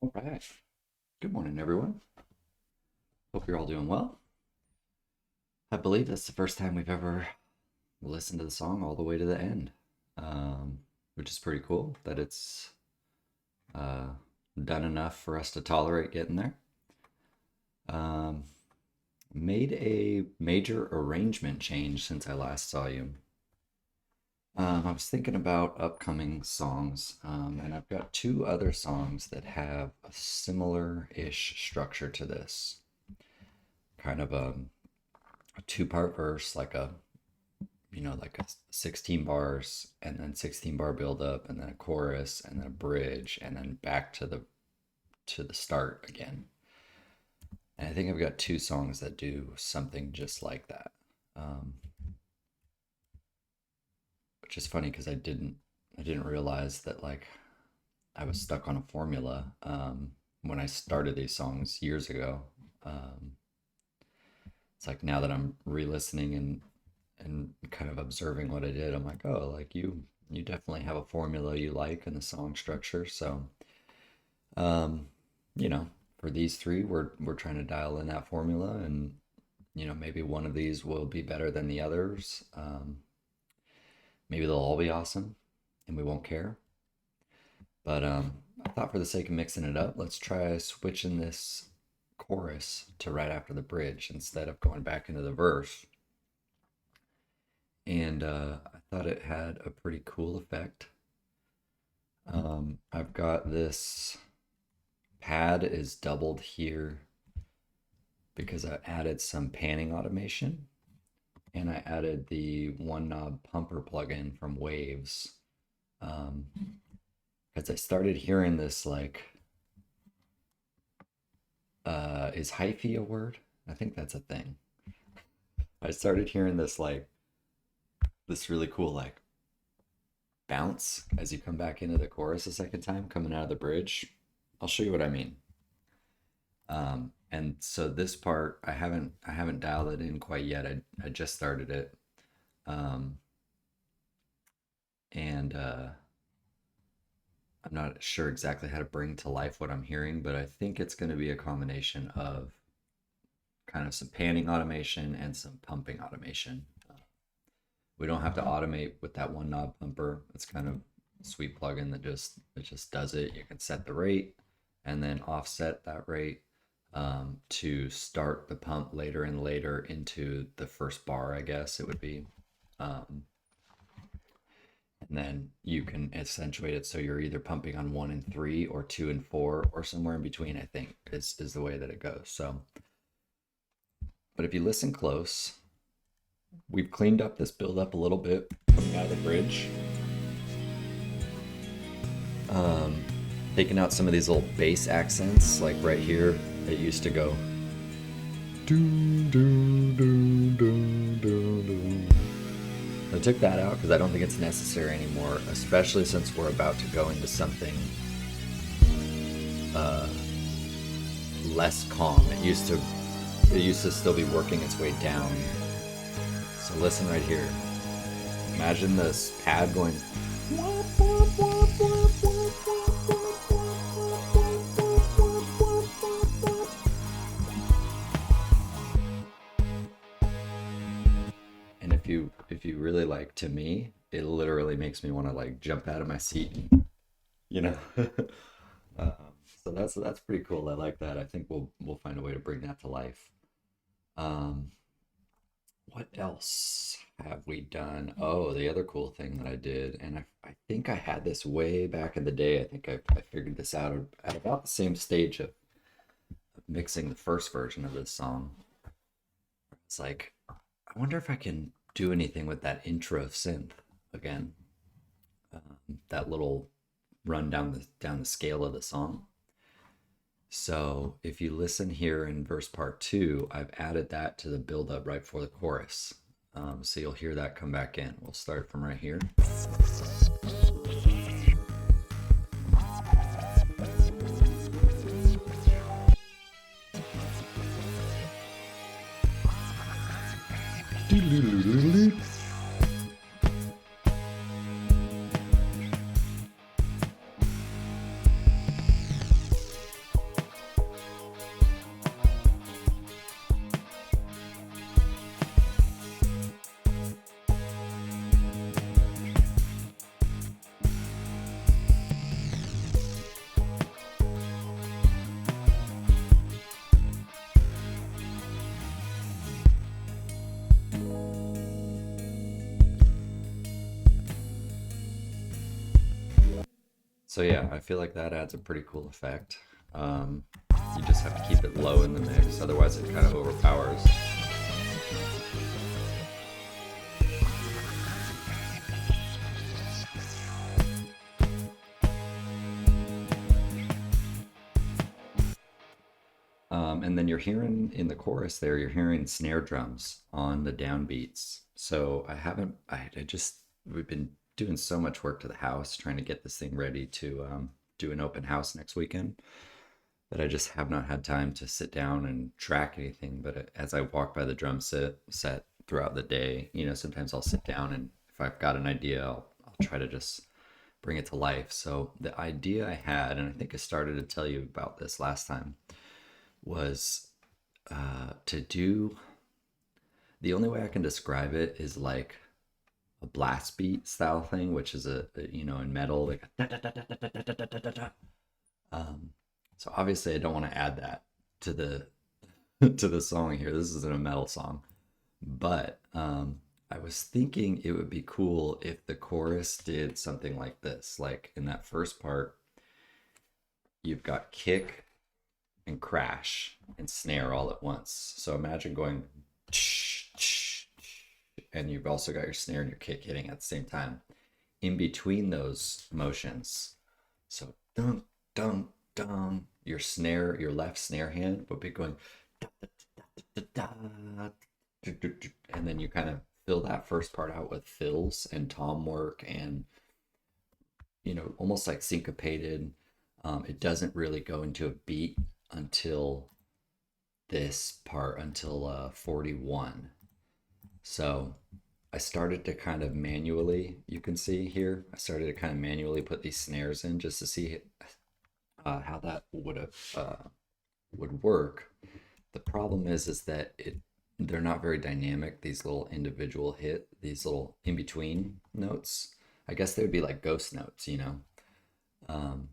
All right. Good morning, everyone. Hope you're all doing well. I believe that's the first time we've ever listened to the song all the way to the end, which is pretty cool that it's uh, done enough for us to tolerate getting there. Um, Made a major arrangement change since I last saw you. I was thinking about upcoming songs, and I've got two other songs that have a similar-ish structure to this. Kind of a two-part verse, like a 16 bars, and then 16 bar build up, and then a chorus, and then a bridge, and then back to the start again. And I think I've got two songs that do something just like that. Um, which is funny because I didn't realize that like I was stuck on a formula when I started these songs years ago. Um, it's like now that I'm re-listening and kind of observing what I did, I'm like, oh, like you definitely have a formula you like in the song structure. So, um, you know, for these three, we're trying to dial in that formula, and maybe one of these will be better than the others. Maybe they'll all be awesome, and we won't care. But I thought for the sake of mixing it up, let's try switching this chorus to right after the bridge instead of going back into the verse. And I thought it had a pretty cool effect. I've got this pad is doubled here because I added some panning automation, and I added the one knob pumper plugin from Waves. Because I started hearing this like, is hyphy a word? I think that's a thing. I started hearing this really cool like bounce as you come back into the chorus a second time, coming out of the bridge. I'll show you what I mean. And so this part I haven't dialed it in quite yet. I just started it. Um, and I'm not sure exactly how to bring to life what I'm hearing, but I think it's going to be a combination of kind of some panning automation and some pumping automation. We don't have to automate with that one knob pumper. It's kind of a sweet plugin that just does it. You can set the rate and then offset that rate to start the pump later and later into the first bar, I guess it would be. Um, and then you can accentuate it so you're either pumping on 1 and 3 or 2 and 4 or somewhere in between, I think is the way that it goes. So, but if you listen close, we've cleaned up this build up a little bit coming out of the bridge. Um, Taking out some of these little bass accents, like right here, it used to go do do do do do do. I took that out because I don't think it's necessary anymore, especially since we're about to go into something uh, less calm. It used to still be working its way down. So listen right here. Imagine this pad going. And if you really like, to me, it literally makes me want to like jump out of my seat and, you know. um, so that's pretty cool. I like that. I think we'll find a way to bring that to life. Um, what else have we done? Oh, the other cool thing that I did, and I think I had this way back in the day. I think I figured this out at about the same stage of mixing the first version of this song. It's like, I wonder if I can do anything with that intro synth again. That little run down the scale of the song. So if you listen here in verse part 2, I've added that to the build up right before the chorus. So you'll hear that come back in. We'll start from right here. So yeah, I feel like that adds a pretty cool effect. Um, you just have to keep it low in the mix, otherwise it kind of overpowers. And then you're hearing in the chorus there, you're hearing snare drums on the downbeats. So I just, we've been doing so much work to the house trying to get this thing ready to do an open house next weekend that I just have not had time to sit down and track anything. But as I walk by the drum set throughout the day, sometimes I'll sit down and if I've got an idea, I'll try to just bring it to life. So the idea I had, and I think I started to tell you about this last time, was to do, the only way I can describe it is like a blast beat style thing, which is in metal, like a da, da, da, da, da, da, da, da, da, da. So obviously I don't want to add that to the to the song here. This isn't a metal song, but I was thinking it would be cool if the chorus did something like this. Like in that first part, you've got kick and crash and snare all at once. So imagine going and you've also got your snare and your kick hitting at the same time. In between those motions, so dun dun dun, your left snare hand would be going and then you kind of fill that first part out with fills and tom work and almost like syncopated. It doesn't really go into a beat until this part, until 41. So I started to kind of manually, you can see here, I started to kind of manually put these snares in just to see how that would work. The problem is that they're not very dynamic, these little individual these little in-between notes. I guess they would be like ghost notes, Um,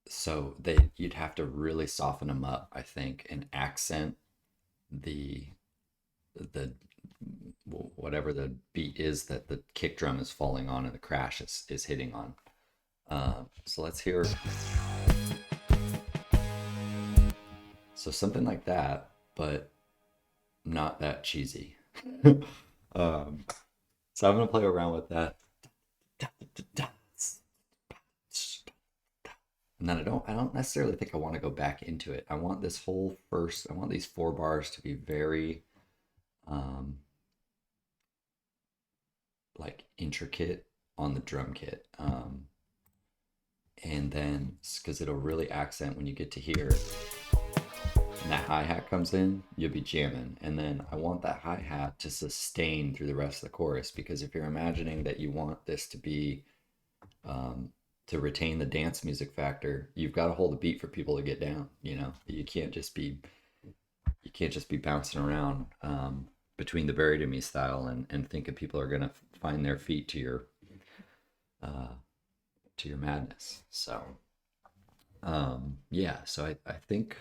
so you'd have to really soften them up, I think, and accent the whatever the beat is that the kick drum is falling on and the crash is hitting on. So let's hear. So something like that, but not that cheesy. um, so I'm gonna play around with that. And then I don't necessarily think I want to go back into it. I want these 4 bars to be very like intricate on the drum kit. And then because it'll really accent when you get to here and that hi-hat comes in, you'll be jamming. And then I want that hi-hat to sustain through the rest of the chorus, because if you're imagining that you want this to be to retain the dance music factor, you've got to hold a beat for people to get down. You can't just be bouncing around between the Buried in Me style and thinking people are gonna find their feet to your madness. So yeah, so I think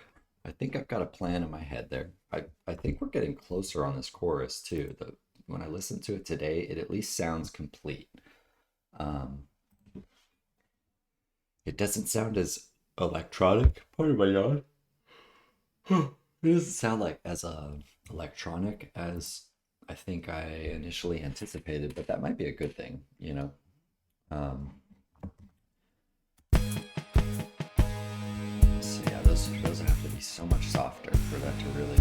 I've got a plan in my head there. I think we're getting closer on this chorus too. When I listen to it today, it at least sounds complete. It doesn't sound as electronic. Pardon my yawn. It doesn't sound like as electronic as I think I initially anticipated, but that might be a good thing, So yeah, those have to be so much softer for that to really.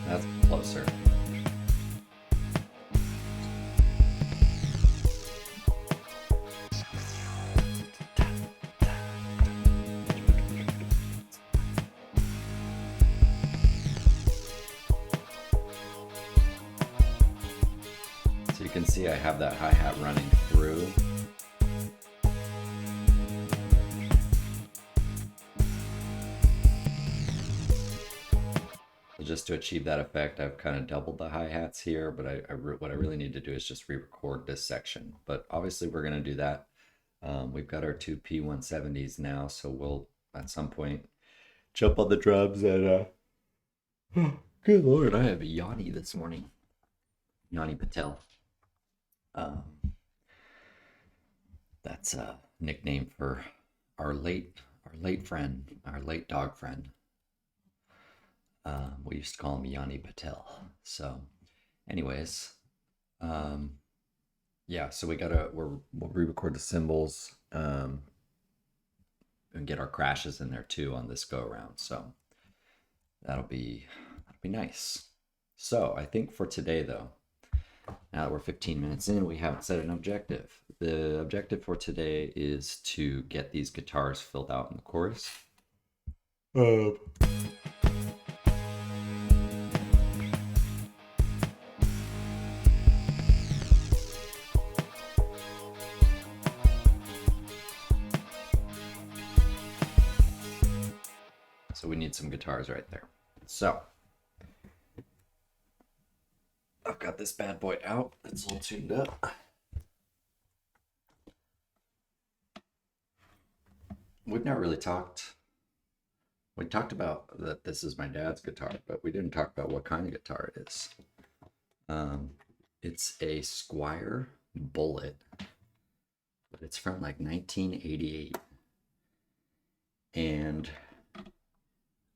That's closer. So you can see I have that hi-hat running through. Just to achieve that effect, I've kind of doubled the hi-hats here, but what I really need to do is just re-record this section. But obviously we're going to do that. We've got our 2 P170s now, so we'll at some point jump on the drums and good lord, I have a Yanni this morning. Yanni Patel. Um, that's a nickname for our late friend, our late dog friend. We used to call him Yanni Patel. So, anyways, um, yeah. So we'll re-record the cymbals and get our crashes in there too on this go around. So that'll be nice. So I think for today though, now that we're 15 minutes in, we haven't set an objective. The objective for today is to get these guitars filled out in the chorus. So we need some guitars right there. So I've got this bad boy out. It's all tuned up. We've not really talked. We talked about that this is my dad's guitar, but we didn't talk about what kind of guitar it is. It's a Squier Bullet, but it's from like 1988. And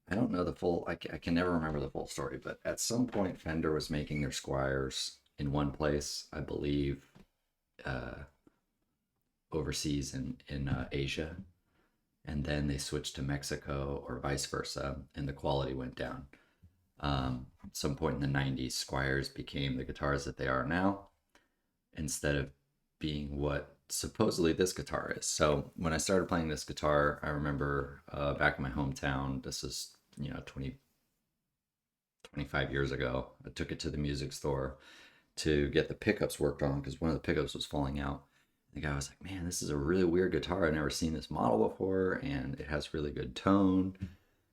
I don't know the full, I can never remember the full story, but at some point Fender was making their Squiers in one place, I believe, overseas in Asia. And then they switched to Mexico or vice versa, and the quality went down. Some point in the 90s, Squiers became the guitars that they are now, instead of being what supposedly this guitar is. So when I started playing this guitar, I remember back in my hometown, this is 25 years ago, I took it to the music store to get the pickups worked on because one of the pickups was falling out. The guy was like, man, this is a really weird guitar. I've never seen this model before, and it has really good tone.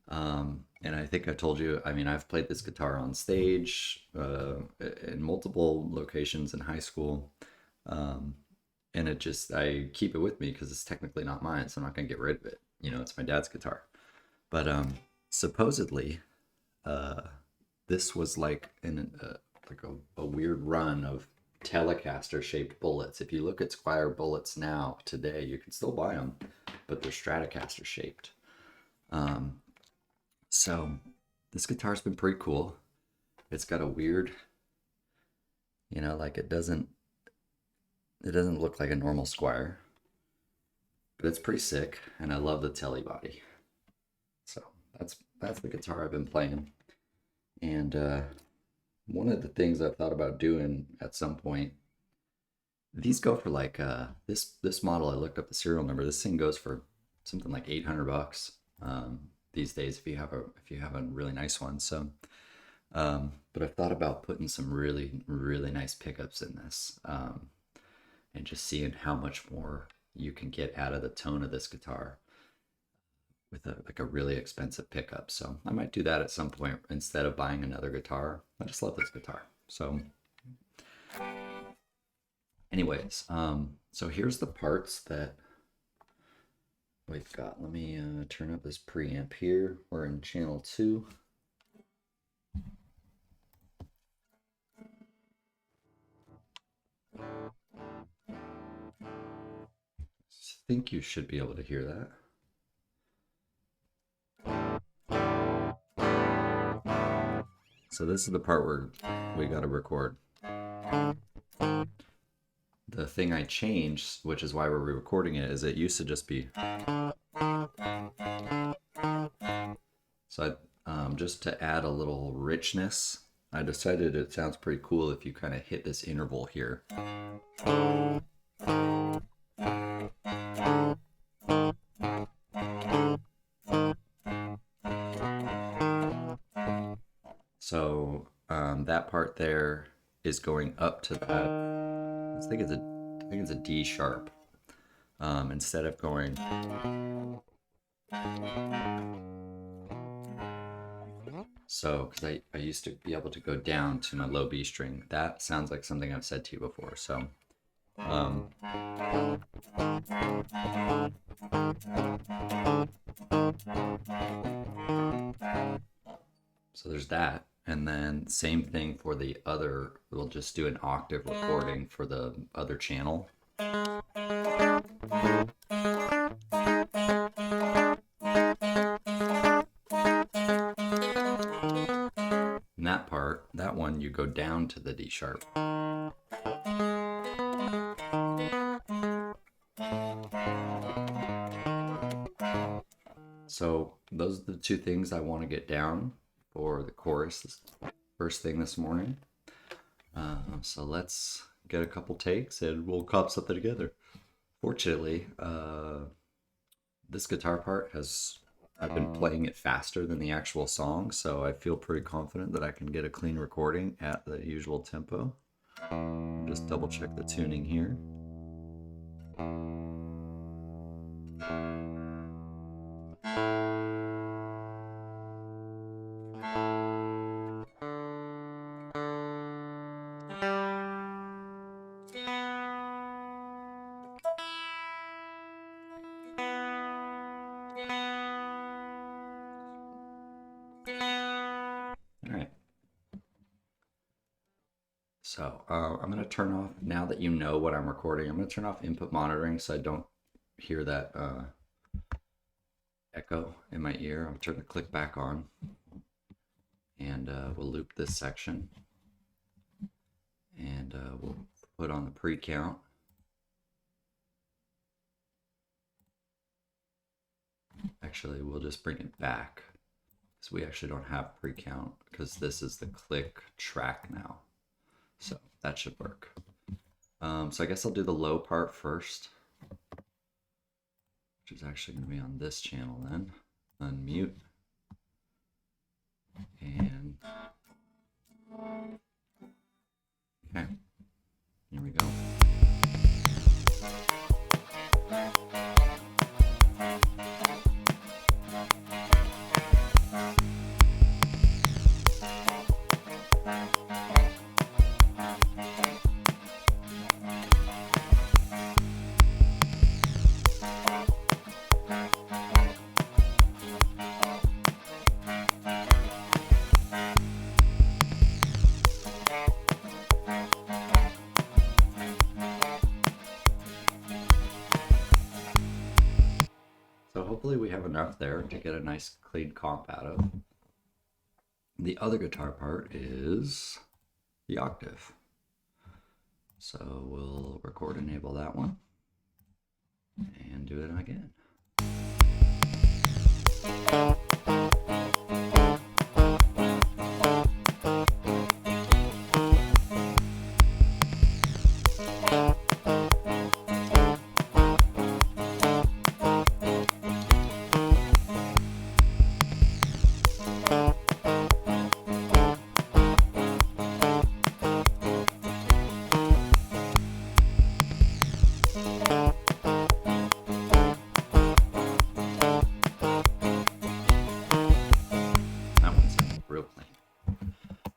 And I think I told you, I mean, I've played this guitar on stage in multiple locations in high school. And I keep it with me because it's technically not mine, so I'm not going to get rid of it. It's my dad's guitar. But supposedly, this was like a weird run of Telecaster shaped bullets. If you look at Squier bullets now today, you can still buy them, but they're Stratocaster shaped. So this guitar's been pretty cool. It's got a weird, like it doesn't look like a normal Squier, but it's pretty sick, and I love the telly body. So that's the guitar I've been playing. And one of the things I've thought about doing at some point, these go for like this model. I looked up the serial number. This thing goes for something like $800 these days if you have a really nice one. So, but I've thought about putting some really really nice pickups in this, and just seeing how much more you can get out of the tone of this guitar with a really expensive pickup. So I might do that at some point instead of buying another guitar. I just love this guitar. So anyways, so here's the parts that we've got. Let me turn up this preamp here. We're in channel 2. I think you should be able to hear that. So this is the part where we got to record. The thing I changed, which is why we're re-recording it, is it used to just be. So just to add a little richness, I decided it sounds pretty cool if you kind of hit this interval here. So that part there is going up to that. I think it's a D sharp. Instead of going. So, because I used to be able to go down to my low B string. That sounds like something I've said to you before. So, so there's that. And then same thing for the other, we'll just do an octave recording for the other channel. And that part, that one, you go down to the D sharp. So those are the two things I want to get down for the chorus first thing this morning. So let's get a couple takes and we'll cop something together. Fortunately, this guitar part I've been playing it faster than the actual song, so I feel pretty confident that I can get a clean recording at the usual tempo. Just double check the tuning here. All right. So I'm going to turn off, now that you know what I'm recording, I'm going to turn off input monitoring so I don't hear that echo in my ear. I'll turn the click back on and we'll loop this section and we'll put on the pre-count. Actually, we'll just bring it back because we actually don't have pre-count because this is the click track now. So that should work. So I guess I'll do the low part first, which is actually going to be on this channel then. Unmute. And okay, here we go. So hopefully we have enough there to get a nice clean comp out of. The other guitar part is the octave. So we'll record enable that one and do it again.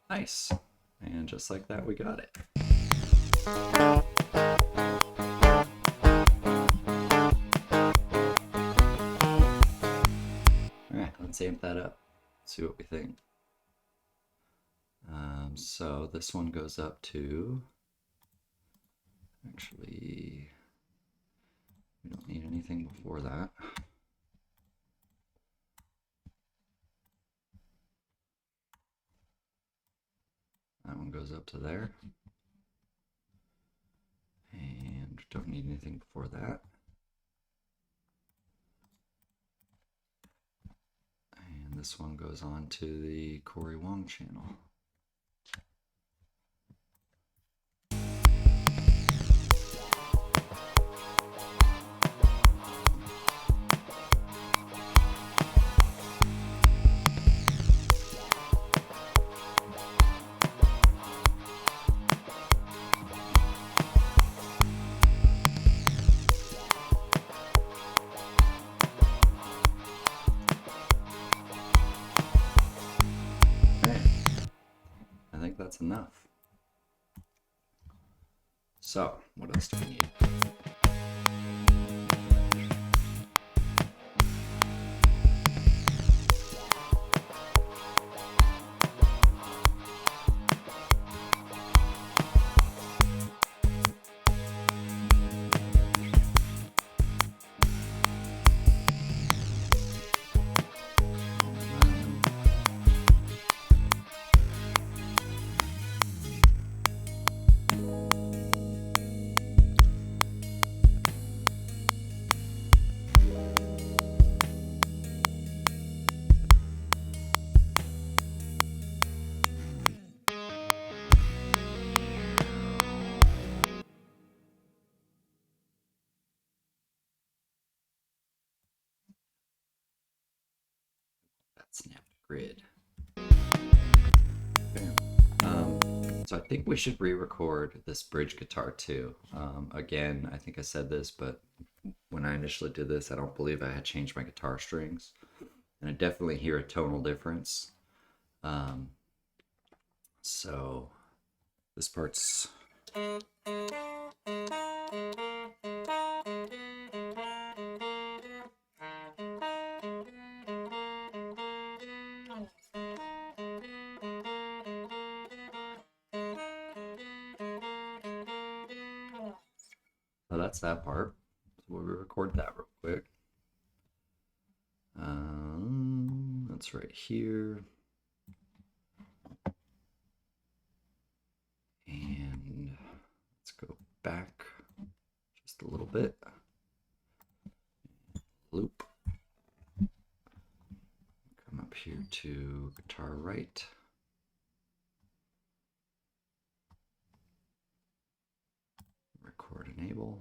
Nice. And just like that, we got it. All right, let's amp that up. See what we think. So this one goes up to, actually, we don't need anything before that. That one goes up to there. And don't need anything before that. And this one goes on to the Corey Wong channel. That's enough. So, what else do we need? Snap grid. Okay. So I think we should re-record this bridge guitar too. Again, I think I said this, but when I initially did this, I don't believe I had changed my guitar strings. And I definitely hear a tonal difference. So this part's... So that's that part. So we'll record that real quick. That's right here. And let's go back just a little bit. Loop. Come up here to guitar right. Record enable.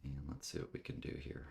And let's see what we can do here.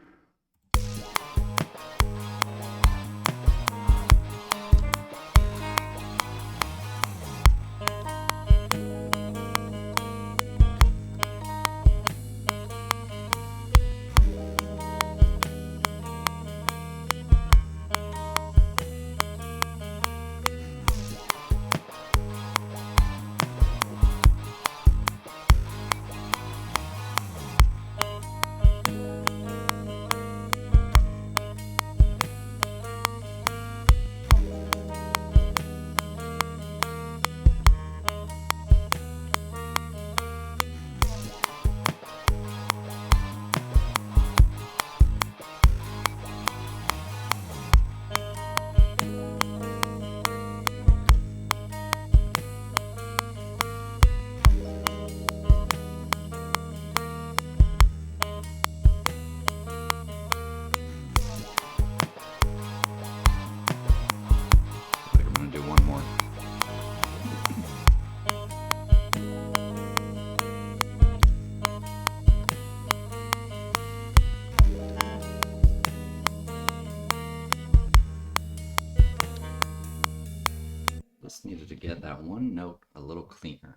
Just needed to get that one note a little cleaner.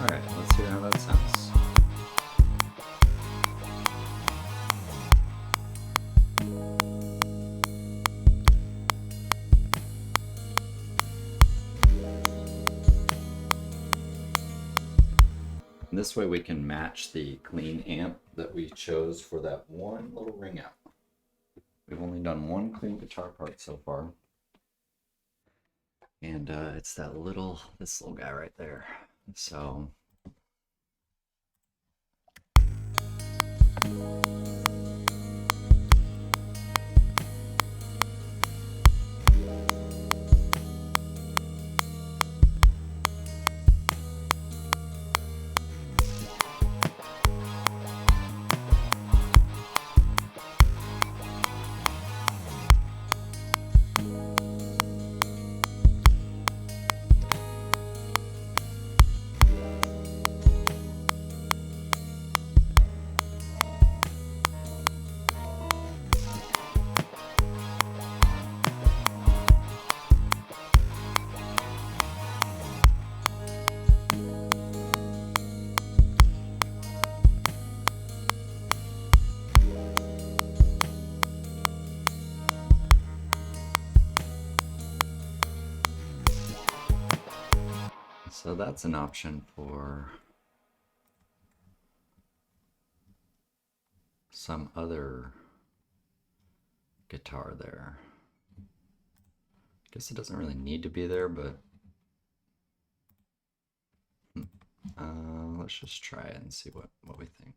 Alright, let's hear how that sounds. And this way we can match the clean amp that we chose for that one little ring out. We've only done one clean guitar part so far. And it's this little guy right there. So So that's an option for some other guitar there. Guess it doesn't really need to be there, but let's just try it and see what we think.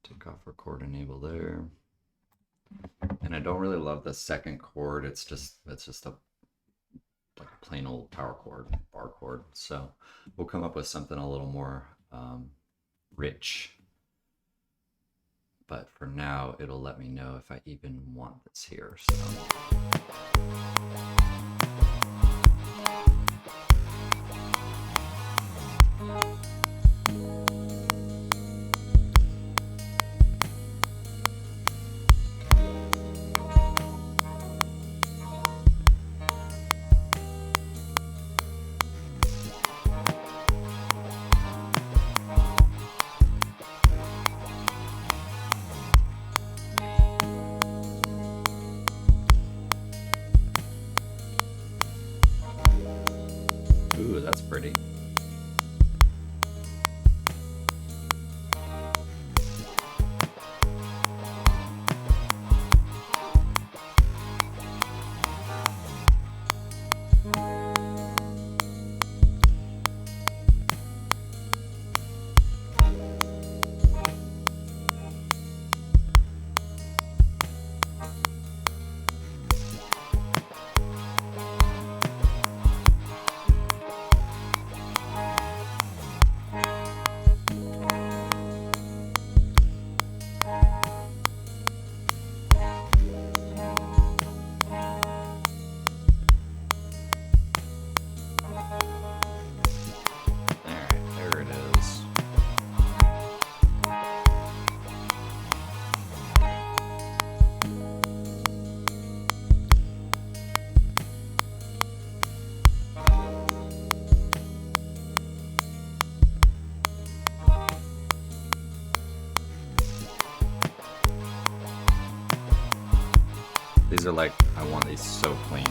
Take off record enable there. And I don't really love the second chord. It's just a like a plain old power chord, bar chord. So we'll come up with something a little more rich. But for now, it'll let me know if I even want this here. So. Ooh, that's pretty. These are like, I want these so clean.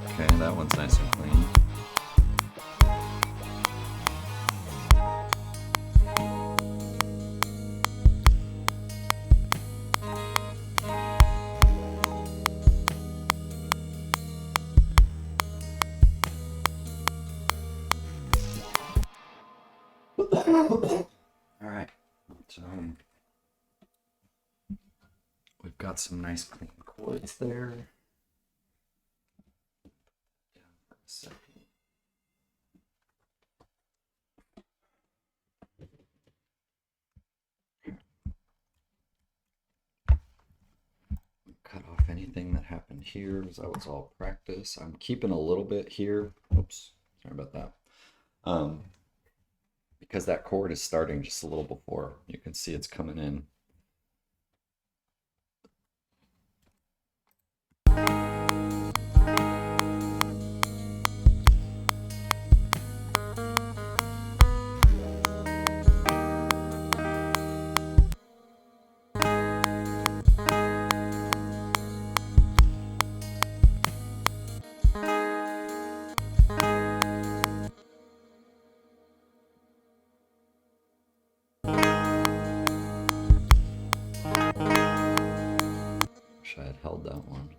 Okay, that one's nice and clean. All right, so we've got some nice clean chords there. Down for a second. Cut off anything that happened here, because that was all practice. I'm keeping a little bit here. Oops, sorry about that. Because that chord is starting just a little before. You can see it's coming in. I had held that one.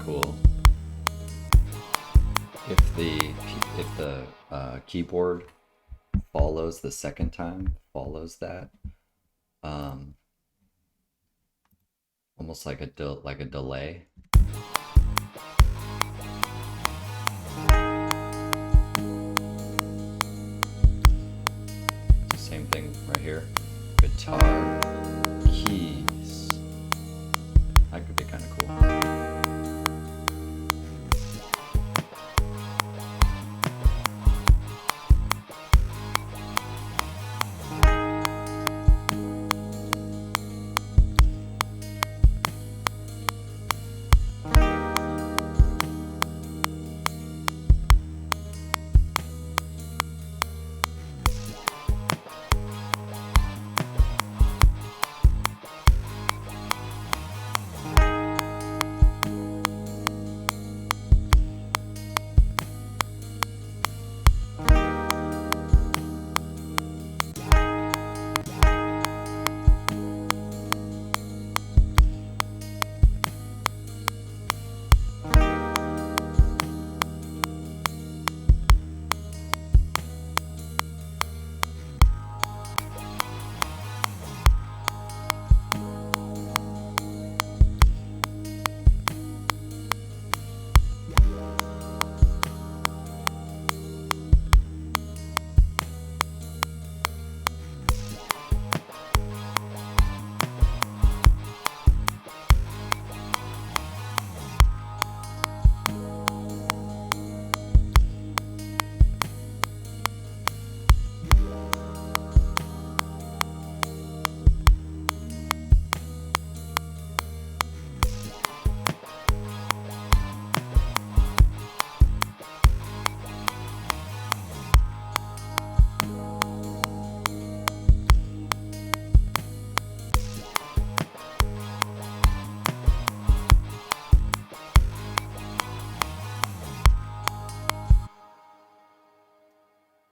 Cool. If the keyboard follows the second time, follows that, almost like a delay. guitar keys. That could be kind of cool.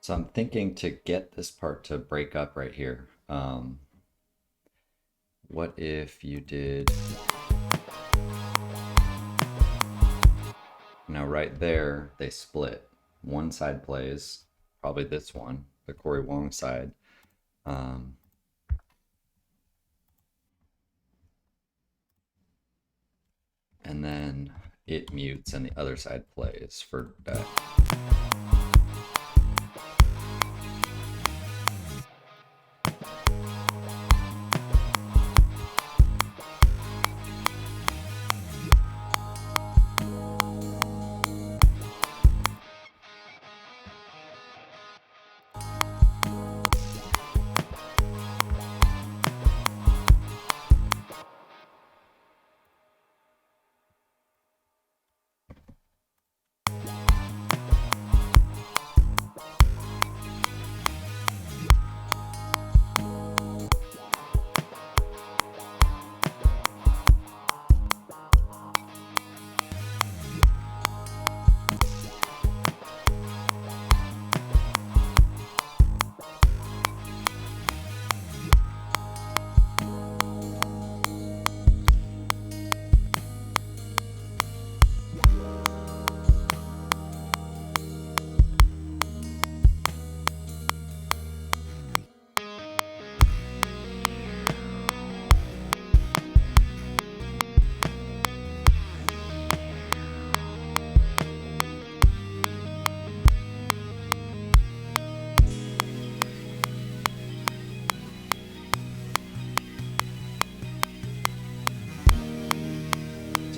So I'm thinking to get this part to break up right here. What if you did... Now right there, they split. One side plays, probably this one, the Corey Wong side. And then it mutes and the other side plays for that.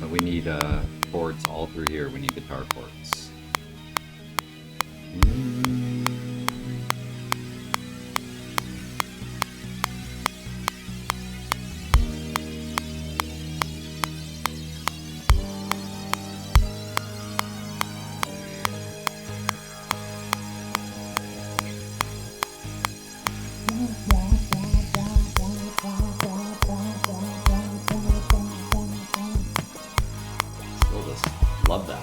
We need chords all through here. We need guitar chords. Still just love that.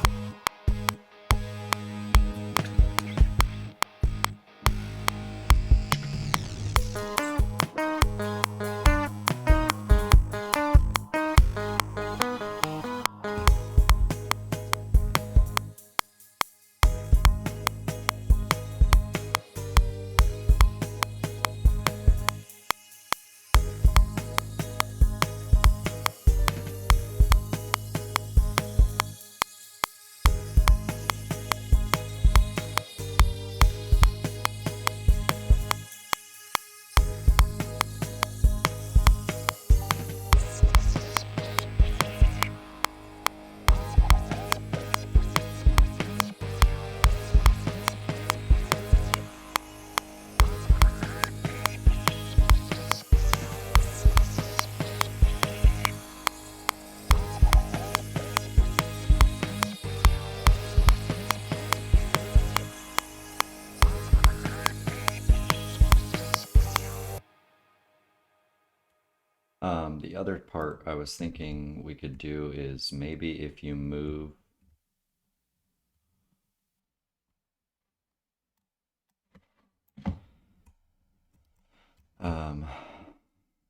the other part I was thinking we could do is maybe if you move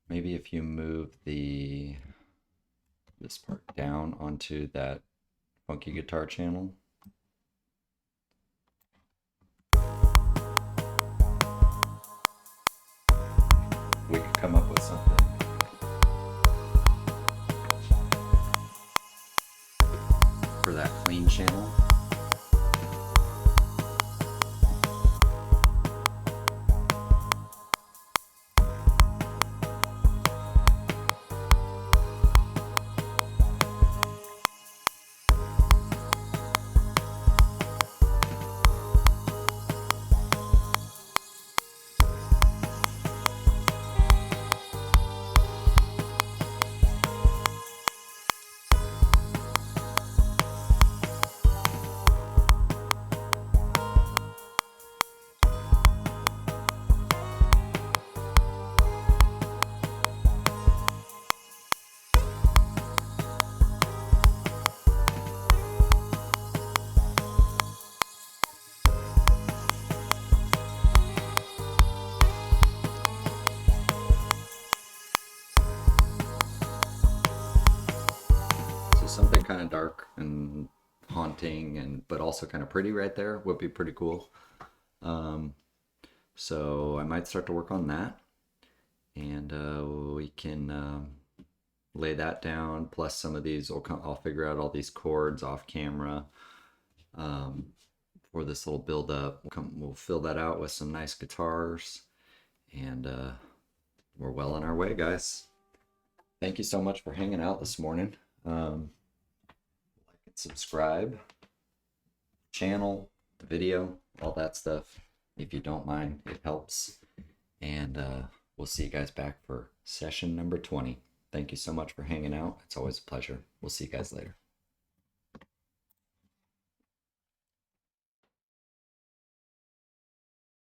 maybe if you move this part down onto that funky guitar channel. We could come up with something for that clean channel. Something kind of dark and haunting, and but also kind of pretty right there would be pretty cool. So I might start to work on that, and we can lay that down. Plus some of these, I'll figure out all these chords off camera for this little build up. We'll fill that out with some nice guitars, and we're well on our way, guys. Thank you so much for hanging out this morning. Like and subscribe, channel, the video, all that stuff. If you don't mind, it helps. And we'll see you guys back for session number 20. Thank you so much for hanging out. It's always a pleasure. We'll see you guys later.